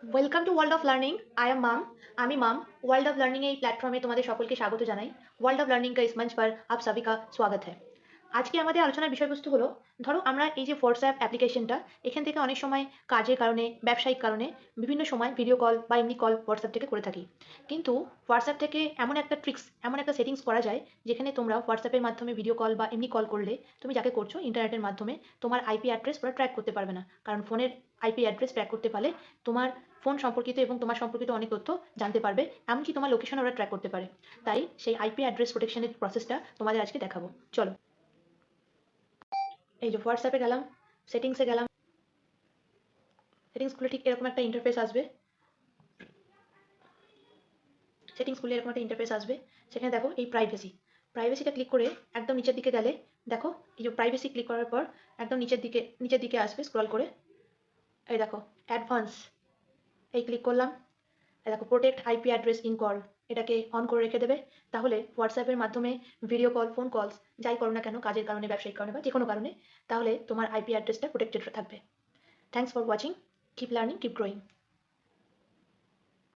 Welcome to world of learning. I am माम। আমি মাম। World of learning এই প্ল্যাটফর্মে তোমাদের সকলকে স্বাগত জানাই। ওয়ার্ল্ড অফ লার্নিং का इस मंच पर आप सभी का स्वागत है। আজকে আমাদের আলোচনার বিষয়বস্তু হলো, ধরো আমরা এই যে হোয়াটসঅ্যাপ অ্যাপ্লিকেশনটা, এখান থেকে অনেক সময় কাজের কারণে, ব্যবসায়িক কারণে বিভিন্ন সময় ভিডিও কল বা এমনি কল হোয়াটসঅ্যাপ থেকে করে থাকি। কিন্তু হোয়াটসঅ্যাপ থেকে এমন একটা ট্রিক্স, এমন একটা সেটিংস করা যায়, যেখানে তোমরা হোয়াটসঅ্যাপের মাধ্যমে ভিডিও কল বা এমনি কল করলে তুমি যাকে করছো ইন্টারনেটের মাধ্যমে তোমার আইপি অ্যাড্রেস ওরা ট্র্যাক করতে পারবে না। কারণ ফোনের আইপি অ্যাড্রেস ট্র্যাক করতে পারলে তোমার ফোন সম্পর্কিত এবং তোমার সম্পর্কিত অনেক তথ্য জানতে পারবে, এমনকি তোমার লোকেশন ওরা ট্র্যাক করতে পারে। তাই সেই আইপি অ্যাড্রেস প্রোটেকশনের প্রসেসটা তোমাদের আজকে দেখাবো। চলো, এই যে হোয়াটসঅ্যাপে গেলাম, সেটিংসে গেলাম। সেটিংস খুলে ঠিক এরকম একটা ইন্টারফেস আসবে। সেটিংস খুলে এরকম একটা ইন্টারফেস আসবে। সেখানে দেখো এই প্রাইভেসিটা ক্লিক করে একদম নিচের দিকে গেলে দেখো, এই যে প্রাইভেসি ক্লিক করার পর একদম নিচের দিকে আসবে স্ক্রল করে। এই দেখো অ্যাডভান্স, এই ক্লিক করলাম। এই দেখো protect IP address in call, এটাকে অন করে রেখে দেবে। তাহলে হোয়াটসঅ্যাপের মাধ্যমে ভিডিও কল, ফোন কলস যাই করো না কেন, কাজের কারণে, ব্যবসায়িক কারণে বা যে কোনো কারণে, তাহলে তোমার আইপি অ্যাড্রেসটা প্রোটেক্টেড থাকবে। Thanks for watching. Keep learning, keep growing.